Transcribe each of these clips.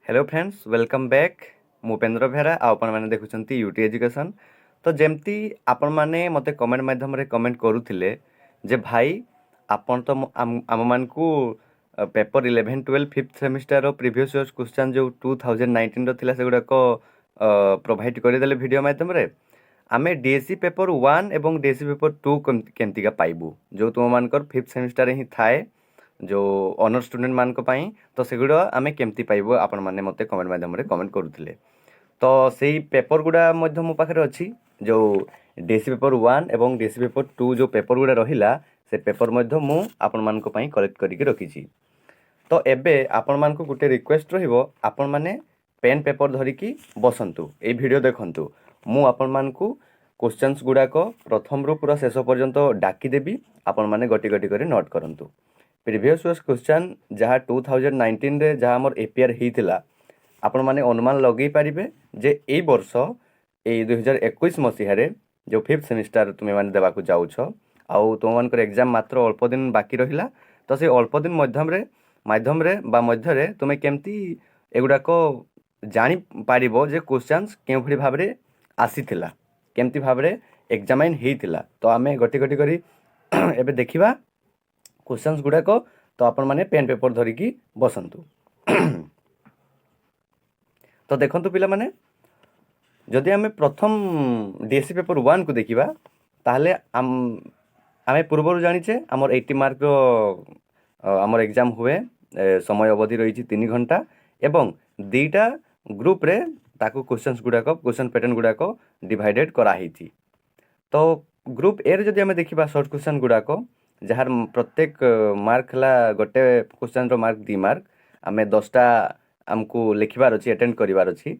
Hello friends welcome back Mupendra Behera आपण मैंने देखुं UT education. तो जमती आपण मैंने मते कमेंट माध्यम रे कमेंट करुथिले जे भाई आपण तो आम मान को paper 11 12 fifth semester previous years question जो 2019 रो थिला सेगुडा को प्रोवाइड करदेले वीडियो माध्यम रे आमे डीएससी पेपर 1 एवं डीएससी पेपर 2 केमतिका पाइबू जो तुम मानकर फिफ्थ सेमिस्टर ही थाए जो ऑनर स्टूडेंट मान तो सेगुड़ा आम केमती पाइबू आपण मैंने मते कमेंट माध्यम रे कमेंट करुथिले। तो सेही पेपर गुड़ा मध्य मो पाखरे अछि जो डीएससी पेपर 1 एवं डीएससी पेपर 2 जो पेपर गुड़ा रहिला से पेपर मध्य मु आपण मानको पई कलेक्ट करिके रखिछि। तो एबे आपण मानको गुटे रिक्वेस्ट रहिबो आपण माने पेन पेपर धरिकी बसंतु ए वीडियो देखंतु मु आपण मानको क्वेश्चंस गुड़ा को प्रथम रु पूरा शेष पर्यंत डाकी देबी आपण माने गटी गटी करी नोट करंतु। प्रीवियस इयर्स क्वेश्चन जहाँ 2019 रे जहाँ हमर एपीआर होता आपण माने अनुमान लगे पारिबे जे ए वर्ष ए 2021 मसीह जो फिफ्थ सेमिस्टर तुम्हें माने देवाकू जाउछ आउ तुम मानकर एग्जाम मात्र अल्प दिन बाकी रहिला। तो से अल्प दिन माध्यम रे मध्य रे तुम्हें केमती एगुड़ाक जानी पारिबो जे क्वेश्चंस केउ भली भाव रे आसीथिला केमती भाव रे एग्जामाइन हेइथिला। तो आमे गटी गटी करी एबे देखिबा क्वेश्चंस गुड़ाक। तो आपण माने पेन पेपर धरिकी बसंतु। तो देखंतु पिला माने जदि आमे प्रथम डीएससी पेपर 1 को देखिबा ताहले आमे पूर्वरु जानिचे हमर 80 मार्क रो हमर एग्जाम हुए समय अवधि रही 3 घंटा एवं दीटा ग्रुप रे ताकू क्वेश्चंस गुड़ाक क्वेश्चन पैटर्न गुड़ाक डिवाइडेड करा हिथि। तो ग्रुप ए रे जदि आमे देखिबा शॉर्ट क्वेश्चन गुड़ाक जार प्रत्येक मार्क है गोटे क्वेश्चन रो मार्क 2 मार्क आमे 10टा आमको लिखबार अच्छी अटेंड करिवार अच्छी।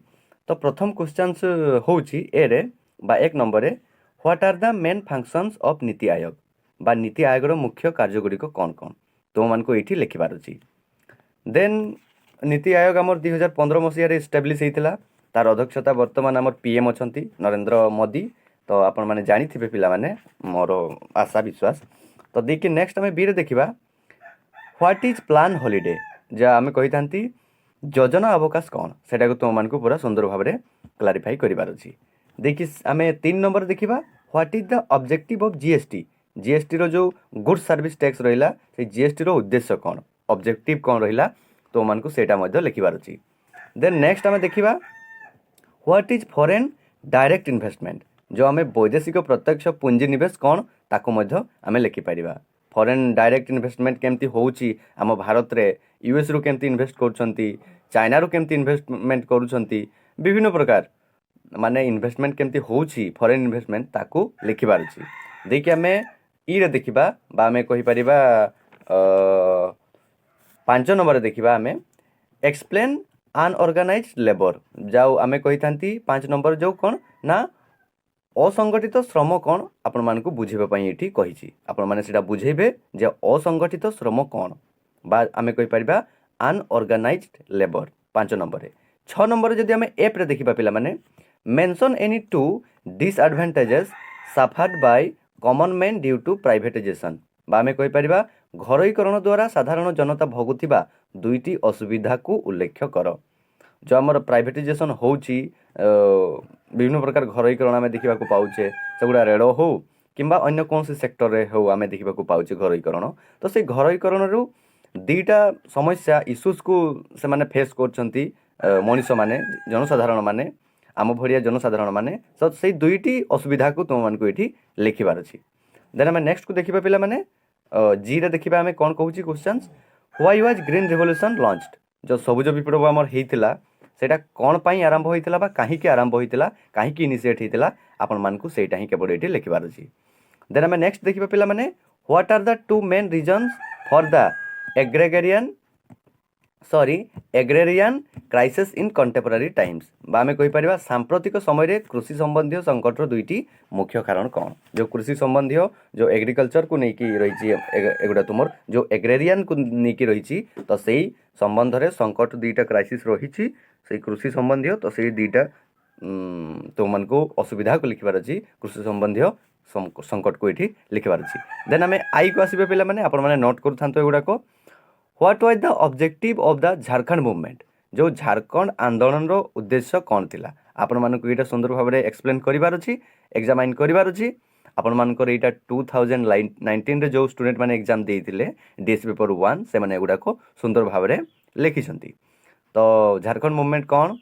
तो प्रथम क्वेश्चन होउची ए रे बा एक नंबर रे what are the main functions of NITI Aayog बा नीति आयोग रो मुख्य कार्य गुडी को कौन कौन तो मान को एठी लिखबार अच्छी। देन नीति आयोग आमर 2015 मसीह रे एस्टैब्लिश हेतिला तार अध्यक्षता वर्तमान आमर पीएम अछंती नरेंद्र मोदी। तो आपण माने जानि थिबे पिला माने मोर आशा विश्वास। तो देखिए नेक्स्ट आम बी रे देखिबा व्हाट इज प्लान हॉलिडे जा आम कही था योजना अवकाश कौन सेटा को तुम मानक पूरा सुंदर भाव में क्लारिफाई करिवार अछि। देखि आम 3 नंबर देखिबा what is the objective of GST GST रो जो गुड सर्विस टैक्स रहिला से जीएसटी रो उद्देश्य कौन ऑब्जेक्टिव कौन रहिला तो मानक सेटा मध्य लिखिबार अछि। देन नेक्स्ट आम देखिबा what is foreign direct investment जो आम वैदेशिक प्रत्यक्ष पुंजी निवेश कौन ताको मध्य आम लिखि पारिबा। फॉरेन डायरेक्ट इन्वेस्टमेंट केमती होउची आम भारत रे यूएस रु केमती इन्वेस्ट करूछंती चाइना रु केमती इन्वेस्टमेंट करूछंती विभिन्न प्रकार माने इन्वेस्टमेंट केमती होउची फॉरेन इन्वेस्टमेंट ताको लिखिबार अछि। देखि आमे ई रे देखिबा बा आमे कहि परिबा 5 नंबर देखिबा आमे एक्सप्लेन अनऑर्गेनाइज्ड लेबर जाऊ आमे कहि थांती 5 नंबर जो कोन ना असंगठित श्रम कौन आपण मानकु बुझेबा पई एठी कहिछि आपण माने सेटा बुझेबे जे असंगठित श्रम कौन बा आमे कहि परिबा अनऑर्गेनाइज्ड लेबर 5 नंबर रे। 6 नंबर रे जदि आमे एप रे देखिबा पिला माने mention any two disadvantages suffered by common man due to privatization बा आमे कहि परिबा घरोईकरण द्वारा साधारण जनता भोगुथिबा दुईटी असुविधा को उल्लेख कर। जो आमर प्राइवेटाइजेशन होउची विभिन्न प्रकार घरोईकरण आम देखा पाचे सेगुड़ा रेड़ हो कि अन्य कौन सेक्टर रे हो आम देखा पाचे घरोईकरण। तो से घरोईकरण रु दीटा समस्या इश्यूज को से माने फेस करछंती मनीष माने जनसाधारण माने आम भरिया जनसाधारण माने तो से दुईटी असुविधा को तुम मान को ये लिखिबार अछि। देन आम नेक्स्ट को देखिबा पिला माने जी रे देखिबा आम कौन कहूची questions why was green revolution launched जो सबुज विप्लव आमर हेइतिला सेटा कौन पाई आरंभ होइतिला बा काहे के आरंभ होइतिला काहे की इनिशिएट हेइतिला आपण मानकु सेटा ही केवल एठी लिखिबार अछि। देन आम नेक्स्ट देखिबा पिला माने what are the two main reasons for the agrarian crisis in contemporary times बा आमे कहि परिबा सांप्रतिक समय रे कृषि संबंधी संकट रो दुईटी मुख्य कारण कौन जो कृषि संबंधी जो एग्रीकल्चर को नेकी रहिछि एगुडा तुमर जो एग्रेरियन को नेकी रहिछि तो सेही संबंध रे संकट दुईटा क्राइसिस रहिछि से कृषि संबंधी तो से दुईटा तुम मन को असुविधा को लिखबार अछि कृषि संबंधी संकट को ये लिखबार अछि। देन आम आई को आसबे पिला माने आपण माने नोट करूथांतो एगुडा को what was the objective of the Jharkhand movement जो झारखंड आंदोलन उद्देश्य कौन थिला आपण मानक एटा सुंदर भाव में एक्सप्लेन करिवार अछि एग्जामाइन करिवार अछि आपण मानकर एटा 2019 रे जो स्टूडेंट माने एग्जाम देइथिले डीएससी पेपर 1 से माने एगुडा को सुंदर भाव में लिखिसंती तो झारखंड मूवमेंट कौन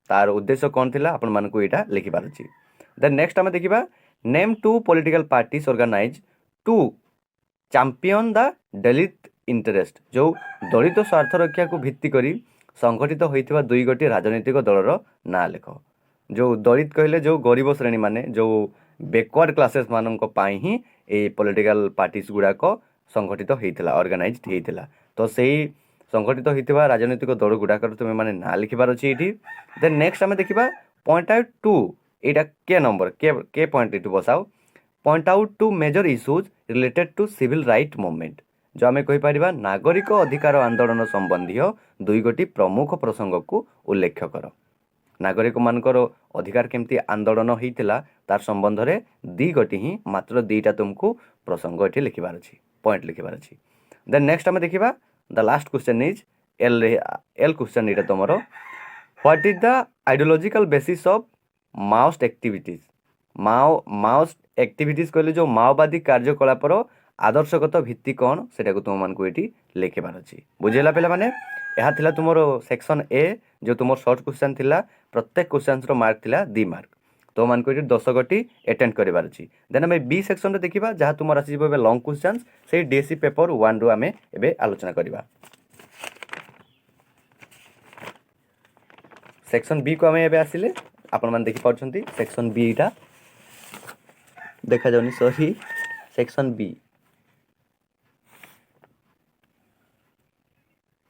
तार उद्देश्य कौन थिला आपण मानक एटा लिखिबार अछि देन नेक्स्ट हम देखिबा name two political parties organize to champion the Dalit interest जो दलित स्वार्थ रक्षा को भित्ति करी संगठित होइथिबा दुई गोटी राजनीतिक दलर ना लेख जो दलित कहले जो गरीब श्रेणी माने जो बैकवर्ड क्लासेस मानक पाई ही ए पॉलिटिकल पार्टीज गुड़ाक संगठित होइथिला ऑर्गेनाइज्ड होइथिला तो सेही संगठित होइथिबा राजनीतिक दल गुड़ाकर तुमे माने ना लिखिबार अछि एठी देन नेक्स्ट हम देखिबा पॉइंट आउट टू एटा के नंबर के पॉइंट इटु बसाओ point out two major issues related to civil right movement जो आम कहीपर नागरिक अधिकार आंदोलन संबंधी दुई गोटी प्रमुख प्रसंग को उल्लेख कर नागरिक मानकर अधिकार केमती आंदोलन होता तार संबंध में दी गोटी ही मात्र दीटा तुमको प्रसंग ये लिखबार अच्छी पॉइंट लिखबार अच्छी देन नेक्स्ट आम देखा the last question is L question ये तुम what is the ideological basis of Maoist activities Maoist activities कहले जो माओवादी कार्यकलापर आदर्शगत भित्ति कौन से तुम मानक ये लिखबार अच्छी बुझेगा पे मैंने यह थिला तुमर सेक्शन ए जो तुम शॉर्ट क्वेश्चन थिला प्रत्येक क्वेश्चन मार्क थिला 2 मार्क तो मानक ये 10 गोटी अटेंड करिवार अछि देन हम बी सेक्शन रे देखिबा जहाँ तुमर आसी जेबे लॉन्ग क्वेश्चन से डीएससी पेपर 1 रो आमे एबे आलोचना करिबा सेक्शन बी को आमे एबे आसिले आपण मान देखि पाउछंती सेक्शन बी टा देखा जाउनी सही सेक्शन बी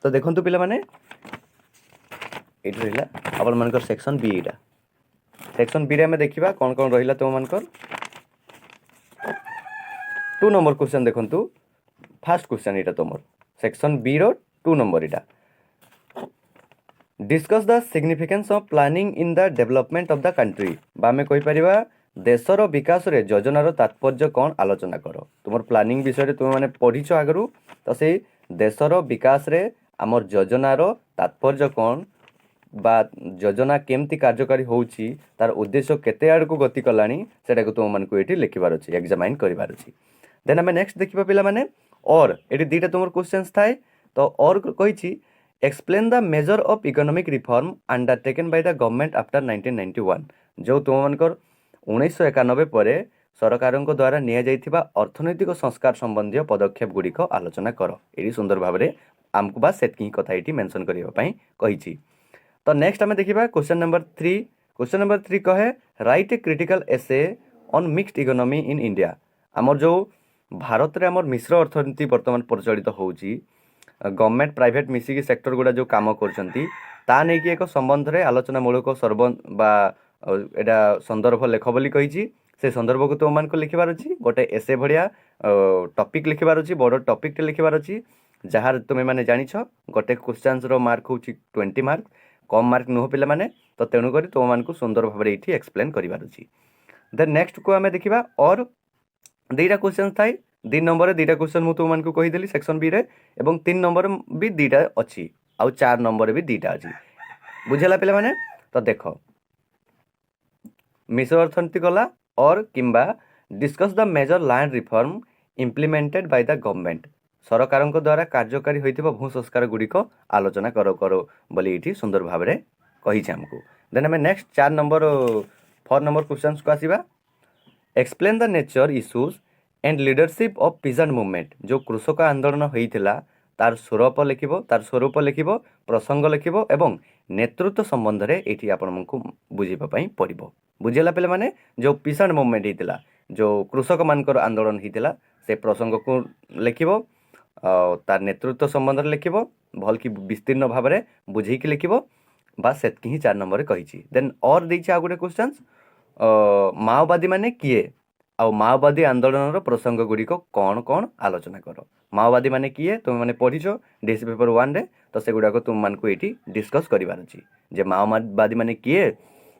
तो देखो पे मैंने ये रहा आपण मानकर सेक्शन बी टा सेक्शन बी रे देखा कौन कौन रहा तुम मानकर 2 नंबर क्वेश्चन देखु फास्ट क्वेश्चन यहाँ तुम सेक्शन बी रो 2 नंबर यहाँ discuss the significance of planning in the development of the country आम कहीपर देशर विकास रे योजनार तात्पर्य कौन आलोचना कर तुम प्लानिंग विषय तुम मैंने पढ़ीच आगु तो से देशर विकास रे आमर योजनार तात्पर्य कौन बा योजना केमती कार्यकारी होउची तार उद्देश्य केते आड़ को गति कलानी सेटा को तुम मानक ये लिखबार अच्छी एग्जामाइन करिवार अच्छी देन आम नेक्स्ट देखा पिला माने और ये दुईटा तुम क्वेश्चंस थाए तो और कही explain the measure of economic reform undertaken by the government after 1991 जो तुम मानकर 1991 पर सरकार द्वारा निया अर्थनैतिक संस्कार संबंधी पदक्षेप गुड़िक आलोचना कर ये सुंदर भाव में आमको बास से कथा ये मेंशन करने कही तो नेक्स्ट आम देखा क्वेश्चन नंबर 3 कहे right a critical essay on mixed economy in India आमर जो भारत रे आमर मिश्र अर्थनीति वर्तमान प्रचलित होउची गवर्नमेंट प्राइवेट मिसिकी सेक्टर गुड़ा जो काम करछंती ता नै कि एक संबंध रे आलोचनामूलक एटा संदर्भ लेख बोली कही से संदर्भ को तुम मान को लिखबार अच्छी गोटे एसे भाया टॉपिक लिखबार अच्छी बड़ टॉपिक लिखबार अच्छी जहाँ तुम मैंने जानिछ गोटे क्वेश्चन रो मार्क हो 20 मार्क कम मार्क नुह पे मैंने तो तेणुक तुम मान को सुंदर भाव ये एक्सप्लेन करार अच्छी देन नेक्स्ट को आम देखा और 2टा क्वेश्चन थाए 2 नंबर 2टा क्वेश्चन मुझे तुम मान को कहीदेली सेक्शन बी रे एवं 3 नंबर भी 2टा अच्छी आउ 4 नंबर भी 2टा अच्छी बुझेगा पे मैंने तो देख मिश्र अर्थनीति गला और किंबा discuss the major land reform implemented by the government सरकार द्वारा कार्यकारी होइथिबा भू संस्कार गुड़िक आलोचना करो बोली ये सुंदर भाव में कही आमको देन आम नेक्स्ट 4 नंबर क्वेश्चन को आसवा explain the nature issues and leadership of peasant movement जो कृषक आंदोलन होता तार स्वरूप लिखब प्रसंग लिखब एवं नेतृत्व संबंध में ये आपको बुझापी पड़ो बुझेगा पे मैंने जो पीजेंट मूवमेंट होता जो कृषक मानकर आंदोलन होता से प्रसंग को लिखब तार नेतृत्व संबंध में लिखब भल कि विस्तीर्ण भाव में बुझेक लिखब बास से ही 4 नंबर कही देन और देखे आ गोटे क्वेश्चन माओवादी माने किए आ माओवादी आंदोलन प्रसंग गुड़िक कौन कौन आलोचना कर माओवादी माने किए तुम मैंने पढ़ीच डीएससी पेपर 1 रे तो से गुड़ाक तुम मानक ये डिस्कस करार अच्छी जे माओवादी माने किए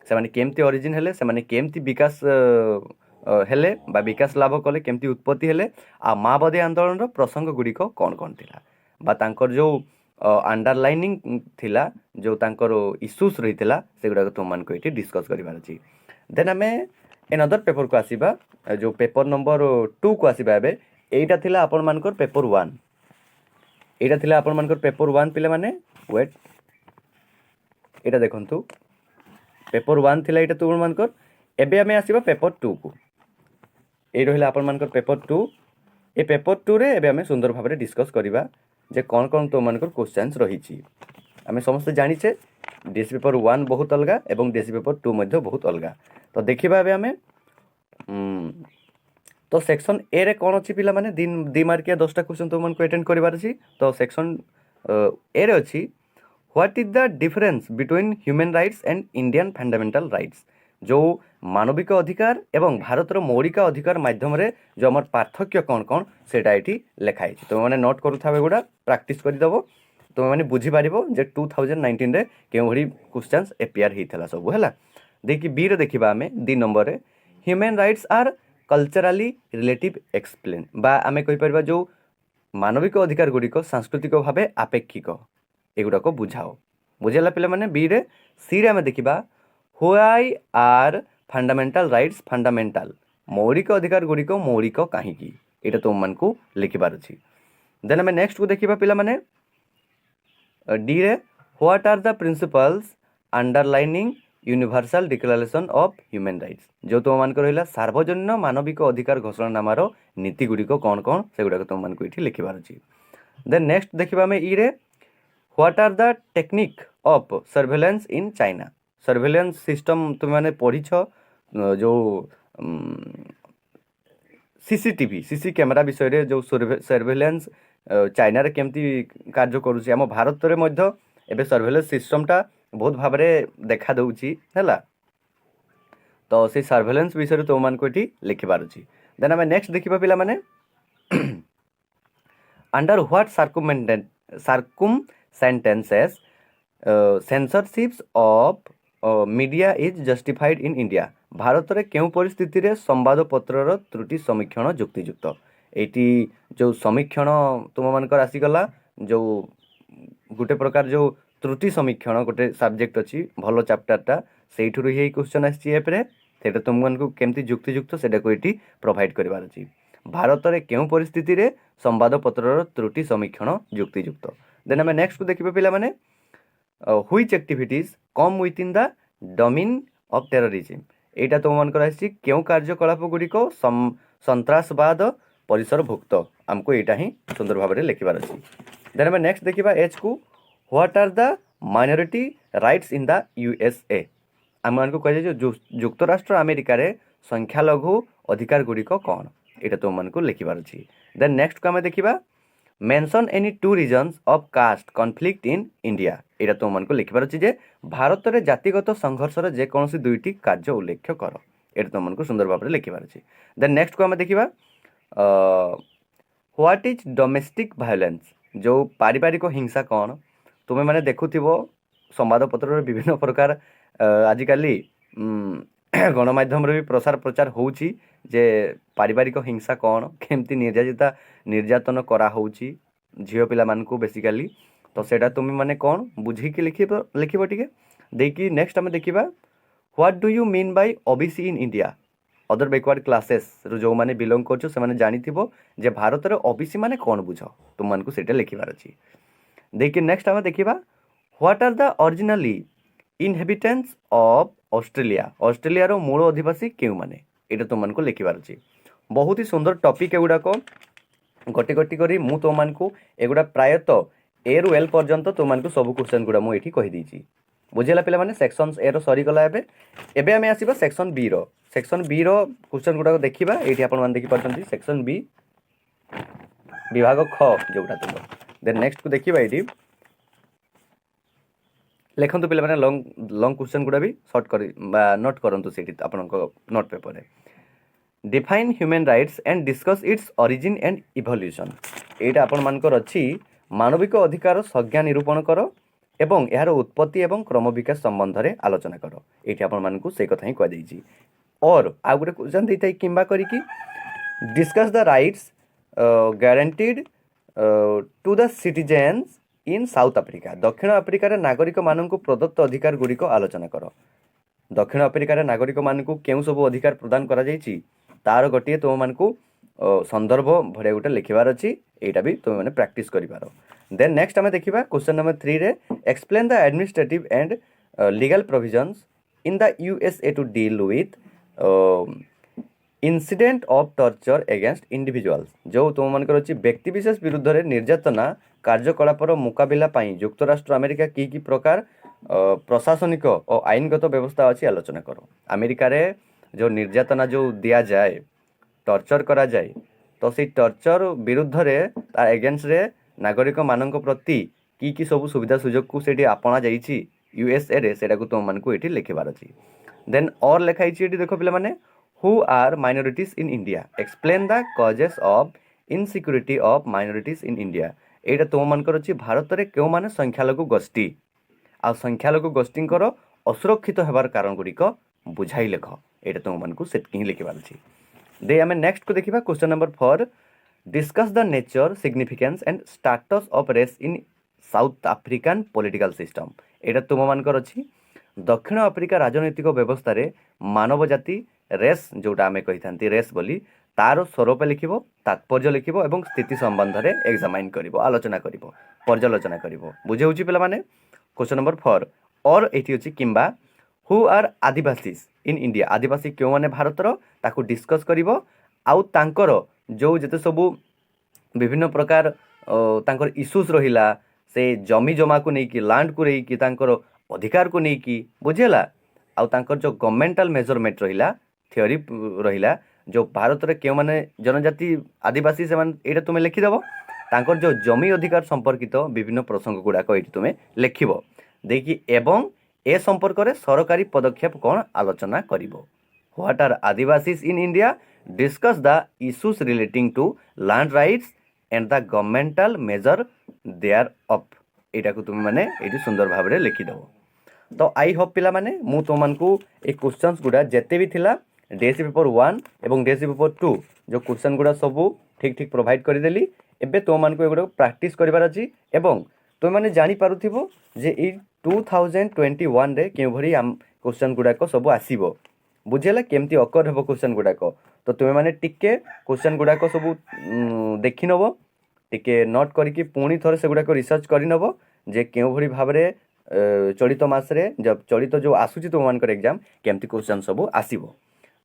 से माने केमती ओरिजिन हेले से माने केमती विकास हेले बा विकास लाभ कले केमती उत्पत्ति हेले आ माओवादी आंदोलन प्रसंग गुड़िक कौन कौन थिला बा तांकर जो अंडरलाइनिंग थिला जो तांकर इश्यूज रही से गुड़ाक तुम मानक ये डिस्कस करार अच्छी देन आम एनदर पेपर को आसवा जो पेपर नंबर 2 को आसवा एबे एटा थिला आपण मानकर पेपर 1 एटा थिला आपण मानकर पेपर 1 पिला माने वेट एटा देखंतु पेपर 1 थिला एटा तुम मानकर एबे आमे आसीबा पेपर 2 को ए रहिला आपण मानकर पेपर 2 ए पेपर 2 रे एबे आमे सुंदर भाबरे डिस्कस करिबा जे कोन कोन तो मानकर क्वेश्चंस रही छी आमे समस्त जानि छे डीएससी पेपर 1 बहुत अलगा एवं डीएससी पेपर 2 मध्ये बहुत अलगा तो देखिबा एबे आमे तो सेक्शन ए रे कोन अछि पिला माने दिन 2 मार्किया 10टा क्वेश्चन तो मन को अटेंड करिवार अछि तो सेक्शन ए रे अछि what is the difference between human rights and Indian fundamental rights जो मानविक अधिकार एवं भारतर मौलिक अधिकार माध्यम रे जो हमर पार्थक्य कोन कोन सेटा एठी लेखाइ छी तो माने नोट करू थाबे गुडा प्रैक्टिस करि दबो तो माने बुझी पारिबो जे 2019 रे केउ भरी क्वेश्चंस अपियर हिथला सब हैला देखि बी रे देखिबा हमें 2 नंबर रे human rights are culturally relative explain बा आमे कहि परबा जो मानविक अधिकार गुड़िक सांस्कृतिक भाव आपेक्षिक एगुड़ाक बुझाओ बुझेला पिला माने बी रे सी रे आमे देखिबा why are fundamental rights fundamental मौलिक अधिकार गुड़िक मौलिक कहीं एटा तुम मन को लिखिबार अछि देन आमे नेक्स्ट को देखिबा पिला माने डी रे what are the principles underlining universal declaration of human rights जो तुम मान रहा सार्वजनीन मानविक अधिकार घोषणानामार नीति गुड़िक कौन कौन से गुड़ाक तुम मान ये लिखिबार अच्छी देन नेक्स्ट देखा आम ई रे what are the technique of surveillance in China surveillance system तुम मैंने पढ़ी जो सीसीटीवी सीसी कैमेरा विषय रे जो सर्वेलेंस चाइना रे केमती कार्य करुछि आम भारत रे मध्य एबे सर्वेलेंस सिस्टमटा बहुत भाव देखा दउछि हैला तो से सर्वेलेंस विषय तुम मान को ये लिखिबार अछि देन आम नेक्स्ट देखिबा पिला माने under what circumstances censorships of media is justified in India भारत रे केउ परिस्थिति रे संवाद पत्रर त्रुटि समीक्षण जुक्तियुक्त एटी जो समीक्षण तुम मानकर आसीगला जो गोटे प्रकार जो त्रुटि समीक्षण गोटे सब्जेक्ट अच्छी भल चैप्टरटा से क्वेश्चन आसी एपरे सेटा तुम मानक केमती जुक्तियुक्त सेटा को ये प्रोवाइड करबार अछि भारत रे केउ परिस्थिति रे संवाद पत्रर त्रुटि समीक्षण जुक्तियुक्त देन आम नेक्स्ट को देखिबा पिला माने which activities come with in the domain of terrorism एटा तुम मानकर आसी केउ कार्यकलाप गुड़िक सन्त्रासवाद परिसरभुक्त आमको यहाँ ही सुंदर भाव में लिखिबार अछि देन आम नेक्स्ट देखिबा एच को what are the minority rights in the USA आम मानक कह जुक्तराष्ट्र अमेरिका रे संख्यालघु अधिकार गुड़िक कौन यहाँ तुम मानक लिखिबार अछि देन नेक्स्ट को आम देखिबा mention any 2 reasons of caste conflict in India यहाँ तुम मानक लिखिबार अछि जे भारत रे जातिगत संघर्ष रे जे कोनोसी दुईटी कार्य उल्लेख कर यहाँ तुम मानक सुंदर भाव में लिखिबार अछि देन नेक्स्ट को आम देखिबा व्हाट इज डोमेस्टिक वायलेंस जो पारिवारिक हिंसा कौन तुम्हें माने देखुथिबो संवादपत्र विभिन्न प्रकार आजिकाली गणमाध्यम भी प्रसार प्रचार होउची जे पारिवारिक हिंसा कौन केमती निर्यातन करा होउची झियो पिला मानकू बेसिकली तो सेटा तुम माने कौन बुझिकी लिखिबो टिके देखि नेक्स्ट हम देखिबा what do you mean by OBC in India other backward classes जो माने बिलोंग करछो से माने जानिथिबो जे भारत रे ओबीसी माने कौन बुझ तुम मानकू सेटा लिखिबार अछि देखि नेक्स्ट हम देखिबा what are the originally inhabitants of Australia Australia रो मूल अधिवासी केउ माने एटा तुम मानकू लिखिबार अछि बहुत ही सुंदर टॉपिक एगुडा को गोटी गोटी करी मु तुम मानकू एगुडा प्रायतः ए रु एल पर्यंत तुम मानकू सब क्वेश्चन गुडा मु एठी कहि दीची बुझेला पिला माने सेक्शन ए रो सरी गला एबे एबे हमें आसीबा सेक्शन बी रो क्वेश्चन गुडा देखिबा एठी आपण मान देखि परछंती सेक्शन बी विभाग ख जोटा तुम देन नेक्स्ट को देखिबा एठी लेखन्तु पिला माने लॉन्ग क्वेश्चन गुडा भी शॉर्ट करी नोट करंतु सेठी आपण को नोट पेपर रे define human rights and discuss its origin and evolution एटा आपण मानकर अछि मानविक अधिकार संज्ञा निरूपण कर एवं यार उत्पत्ति एवं क्रम विकास संबंध रे आलोचना कर एठी आपण मानकू से कथा ही कह देछि और आ गुटे क्वेश्चन देइतै किंबा करी कि discuss the rights guaranteed to the citizens in South Africa दक्षिण आफ्रिकार नागरिक मानक प्रदत्त अधिकार गुड़िक आलोचना कर दक्षिण आफ्रिकार नागरिक मानक केउं सब अधिकार प्रदान करा जायछि तार गोटे तुम मानकु संदर्भ भरे गोटे लिखिबार अछि एटा भी तुम माने प्रैक्टिस करिबार देन नेक्स्ट आमे देखिबा क्वेश्चन नंबर 3 रे explain the administrative and legal provisions in the USA to deal with incident of torture against individuals जो तुम मानकर अछि व्यक्ति विशेष विरुद्ध रे निर्यातना कार्यकलापर मुकाबिला पाई युक्तराष्ट्र अमेरिका की प्रकार प्रशासनिक और आईनगत व्यवस्था अच्छी आलोचना करो अमेरिका रे जो निर्यातना जो दिया जाए टर्चर करा जाए तो से टर्चर विरुद्ध रे तार एगेंस्ट रे नागरिक मानक प्रति की सब सुविधा सुजोग को सेठी आपणा जाइछि यूएसए रे सेटा को तुम मानकु एठी लिखिबार अछि देन और लिखाइछि एठी देखो पिला माने who are minorities in India explain the causes of insecurity of minorities in India एटा तुम मानकर अछि भारत रे केउ माने संख्यालघु गोष्ठी आ संख्यालघु गोष्ठींकर असुरक्षित हेबार कारण गुड़िक बुझाई लेख एटा तुम मानकु सेटकी लिखिबार अछि दे आमे नेक्स्ट को देखिबा question number 4 discuss the nature significance and status of race in South African political system एटा तुम मानकर अछि दक्षिण अफ्रिका राजनैतिक व्यवस्था रे मानव जाति रेस जोटा आमे कहिथांती रेस बोली तार स्वरूप लिखिबो तात्पर्य लिखिबो एवं स्थिति संबंध रे एग्जामाइन करिवो आलोचना करिवो पर्यालोचना करिवो बुझे होची पिला माने क्वेश्चन नंबर 4 और एठी होची किंबा who are Adivasis in India आदिवासी क्यों माने भारतर ताकू डिस्कस करिवो आउ तांकर जो जते सबु विभिन्न प्रकार तांकर इश्यूज रहिला से जमी जमा को नहीं कि लैंड को रही कि तांकर अधिकार को नहीं कि बुझेला आउ तांकर जो गवर्नमेंटल मेजरमेंट रहिला थ्योरी रहिला जो भारत रे क्यों माने जनजाति आदिवासी से एटा तुमे लिखिदेव तांकर जो जमी अधिकार संपर्कित विभिन्न प्रसंग गुड़ाक ये तुमे लिखिबो देखि एवं ए संपर्क रे सरकारी पदक्षेप कौन आलोचना करिवो what are Adivasis in India discuss the issues relating to land rights and the governmental measure there up एटा को तुम माने एटी सुंदर भाव रे लिखिदेव तो आई होप पिला माने मु तुम मानकु ए क्वेश्चंस गुडा जेते भी थिला डीएससी पेपर 1 एवं डीएससी पेपर 2 जो क्वेश्चन गुडा सब ठीक ठीक प्रोवाइड कर देली एबे तुम मानकु एगुडा प्रैक्टिस करिवार अछि एवं तुम माने जानि पारुथिबो जे ई 2021 रे केउ भरी क्वेश्चन गुडाक सब आसीबो बुझेला केमती अकर हेबो क्वेश्चन गुडाक तो तुम माने टिके क्वेश्चन गुडाक सब देखि नबो टिके नोट करिकि पुणी थरे से गुडाक रिसर्च करि नबो जे केउ भरी भाबरे चलित मास रे जब चलित जो आसुची तुम मानकर एग्जाम केमती क्वेश्चन सब आसीबो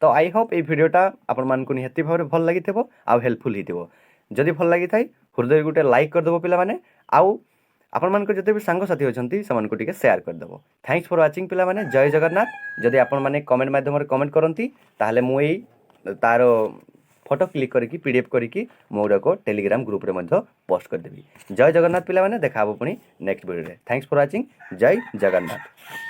तो आई होप ए भिडियोटा आपण मानकु निहाती भाबरे भल लागिथिबो आ हेल्पफुल हिथिबो जदि भल लागिथाय हृदय गुटे लाइक कर देबो पिला माने आउ आपण मानकर जते भी सांग साथी होचंती समानकु टिके शेयर कर देबो थैंक्स फॉर वाचिंग पिला माने जय जगन्नाथ जदि आपण माने कमेंट माध्यम रे कमेंट करंती ताहले मु एई तार फोटो क्लिक करिकि पीडीएफ करिकि मोर को टेलीग्राम ग्रुप रे मध्ये पोस्ट कर देबी जय जगन्नाथ पिला माने देखाबो पुनी नेक्स्ट वीडियो रे थैंक्स फॉर वाचिंग जय जगन्नाथ।